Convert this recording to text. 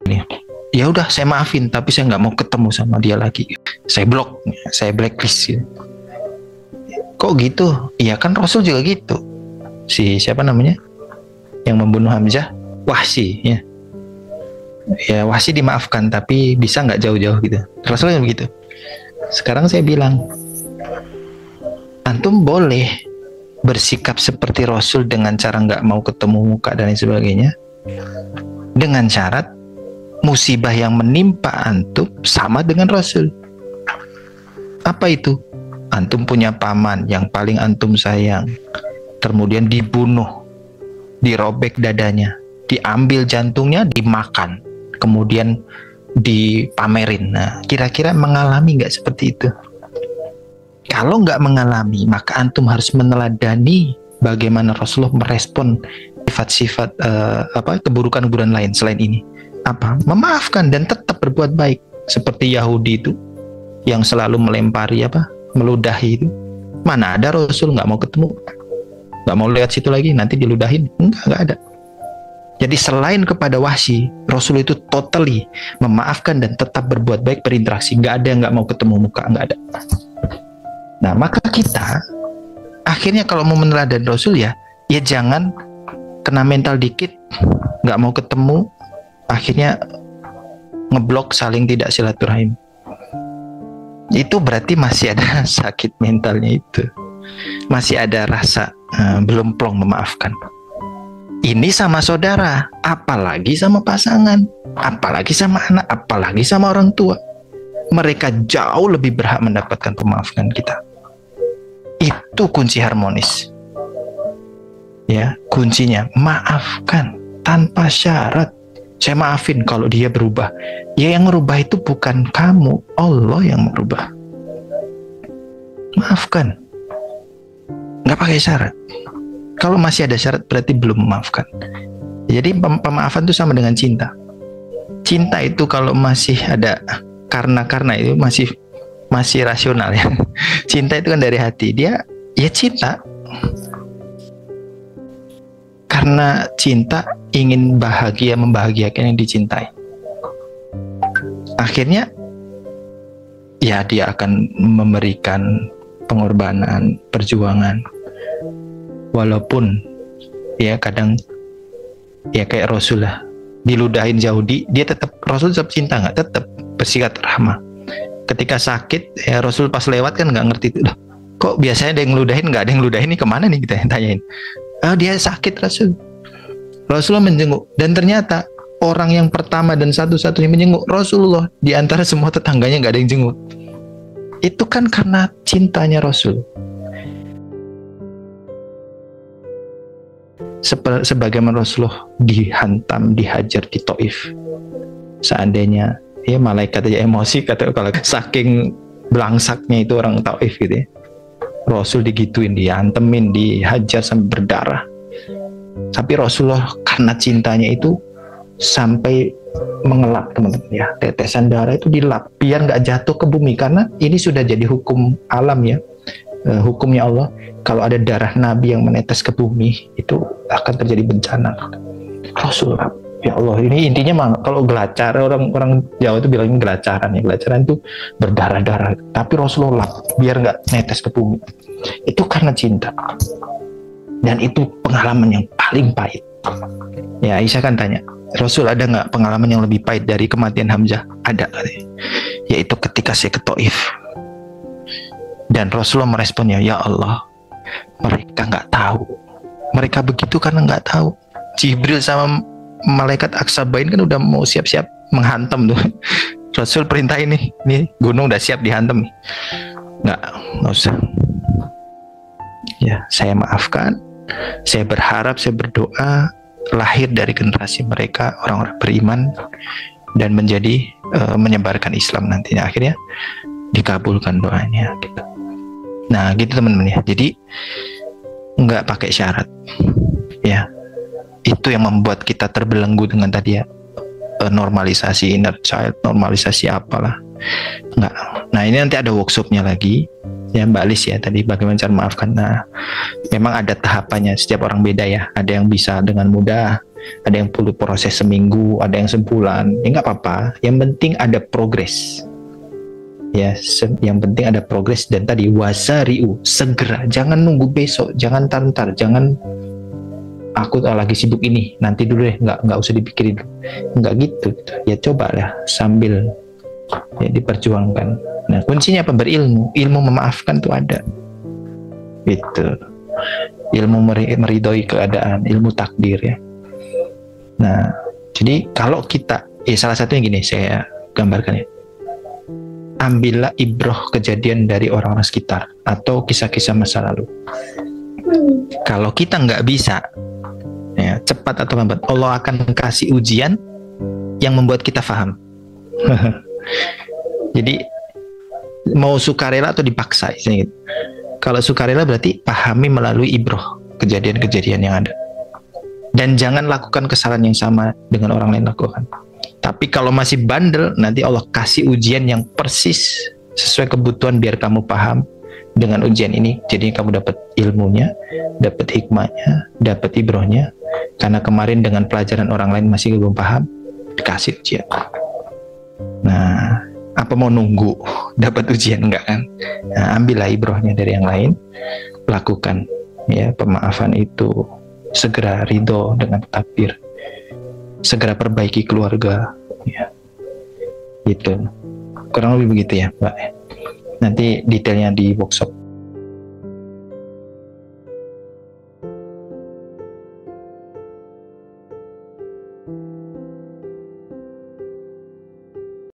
nih, ya udah saya maafin, tapi saya nggak mau ketemu sama dia lagi, saya blok, saya blacklist gitu. Kok gitu? Iya kan Rasul juga gitu. Si siapa namanya yang membunuh Hamzah, Wahsy ya. Ya Wahsy dimaafkan, tapi bisa nggak jauh-jauh gitu. Rasul yang begitu. Sekarang saya bilang, antum boleh bersikap seperti Rasul dengan cara nggak mau ketemu muka dan lain sebagainya, dengan syarat musibah yang menimpa antum sama dengan Rasul. Apa itu? Antum punya paman yang paling antum sayang, kemudian dibunuh, dirobek dadanya, diambil jantungnya, dimakan, kemudian dipamerin. Nah, kira-kira mengalami nggak seperti itu? Kalau nggak mengalami, maka antum harus meneladani bagaimana Rasulullah merespon sifat-sifat keburukan-keburukan lain selain ini. Apa? Memaafkan dan tetap berbuat baik. Seperti Yahudi itu yang selalu melempari meludahi itu. Mana ada Rasul nggak mau ketemu, nggak mau lihat situ lagi, nanti diludahin. Nggak ada. Jadi selain kepada Wahsy, Rasul itu totally memaafkan dan tetap berbuat baik, berinteraksi. Nggak ada yang nggak mau ketemu muka, nggak ada. Nah, maka kita akhirnya kalau mau meneladani Rasul ya jangan kena mental dikit, nggak mau ketemu, akhirnya ngeblok, saling tidak silaturahim. Itu berarti masih ada sakit mentalnya itu. Masih ada rasa belum plong memaafkan. Ini sama saudara, apalagi sama pasangan, apalagi sama anak, apalagi sama orang tua. Mereka jauh lebih berhak mendapatkan pemaafan kita. Itu kunci harmonis. Ya, kuncinya maafkan tanpa syarat. Saya maafin kalau dia berubah. Ya, yang merubah itu bukan kamu, Allah yang merubah. Maafkan. Nggak pakai syarat. Kalau masih ada syarat berarti belum memaafkan. Jadi pemaafan itu sama dengan cinta. Cinta itu kalau masih ada karena itu masih rasional ya. Cinta itu kan dari hati. Dia ya cinta. Karena cinta ingin bahagia, membahagiakan yang dicintai. Akhirnya ya dia akan memberikan pengorbanan, perjuangan. Walaupun ya kadang ya kayak Rasul lah, diludahin Yahudi, dia tetap, Rasul tetap cinta nggak? Tetap bersikap rahmah. Ketika sakit ya Rasul pas lewat kan nggak ngerti itu, kok biasanya ada yang ngeludahin, nggak ada yang ngeludahin, ini kemana nih, kita tanyain. Dia sakit Rasulullah menjenguk, dan ternyata orang yang pertama dan satu-satunya menjenguk Rasulullah di antara semua tetangganya, nggak ada yang jenguk. Itu kan karena cintanya Rasul. Sebagaimana Rasulullah dihantam, dihajar di Taif, seandainya ya malaikat aja emosi kata kalau saking belangsaknya itu orang Taif gitu ya. Rasul digituin, dihantemin, dihajar sampai berdarah. Tapi Rasulullah karena cintanya itu sampai mengelap, teman-teman ya. Tetesan darah itu dilap biar nggak jatuh ke bumi, karena ini sudah jadi hukum alam ya. Hukumnya Allah, kalau ada darah Nabi yang menetes ke bumi itu akan terjadi bencana. Rasulullah, ya Allah, ini intinya mah kalau gelacar, orang Jawa itu bilangnya gelacaran ya. Gelacaran itu berdarah-darah, tapi Rasulullah biar nggak netes ke bumi. Itu karena cinta. Dan itu pengalaman yang paling pahit. Ya, Aisyah kan tanya, Rasul ada nggak pengalaman yang lebih pahit dari kematian Hamzah? Ada, yaitu ketika saya ke Taif. Dan Rasulullah meresponnya, ya Allah, mereka nggak tahu. Mereka begitu karena nggak tahu. Jibril sama malaikat Aksabain kan udah mau siap-siap menghantam tuh. Rasul perintah ini gunung udah siap dihantam. Nggak usah. Ya, saya maafkan. Saya berharap, saya berdoa lahir dari generasi mereka orang-orang beriman dan menjadi menyebarkan Islam nantinya. Akhirnya dikabulkan doanya gitu. Nah gitu teman-teman ya. Jadi nggak pakai syarat ya. Itu yang membuat kita terbelenggu dengan tadi ya, normalisasi inner child, normalisasi apalah. Nggak. Nah ini nanti ada workshopnya lagi ya Mbak Lis ya, tadi bagaimana cara maafkan. Nah memang ada tahapannya, setiap orang beda ya. Ada yang bisa dengan mudah, ada yang perlu proses seminggu, ada yang sebulan, ya nggak apa-apa, yang penting ada progres. Ya, yang penting ada progres. Dan tadi wasari'u, segera, jangan nunggu besok, jangan ntar, jangan aku lagi sibuk ini, nanti dulu deh, nggak usah dipikirin, nggak gitu. Ya cobalah sambil ya diperjuangkan. Nah kuncinya apa? Berilmu, ilmu memaafkan tuh ada, gitu. Ilmu meridhoi keadaan, ilmu takdir ya. Nah jadi kalau kita, salah satunya gini saya gambarkan ya, ambillah ibroh kejadian dari orang-orang sekitar atau kisah-kisah masa lalu. Kalau kita nggak bisa, ya, cepat atau lambat Allah akan kasih ujian yang membuat kita paham. Jadi mau sukarela atau dipaksa gitu. Kalau sukarela berarti pahami melalui ibroh kejadian-kejadian yang ada, dan jangan lakukan kesalahan yang sama dengan orang lain lakukan. Tapi kalau masih bandel, nanti Allah kasih ujian yang persis sesuai kebutuhan biar kamu paham. Dengan ujian ini, jadi kamu dapat ilmunya, dapat hikmahnya, dapat ibrohnya. Karena kemarin dengan pelajaran orang lain masih belum paham, dikasih ujian. Nah, apa mau nunggu dapat ujian, enggak kan? Nah, ambillah ibrohnya dari yang lain, lakukan ya pemaafan itu, segera ridho dengan takdir, segera perbaiki keluarga, ya. Gitu. Kurang lebih begitu ya, Mbak. Nanti detailnya di workshop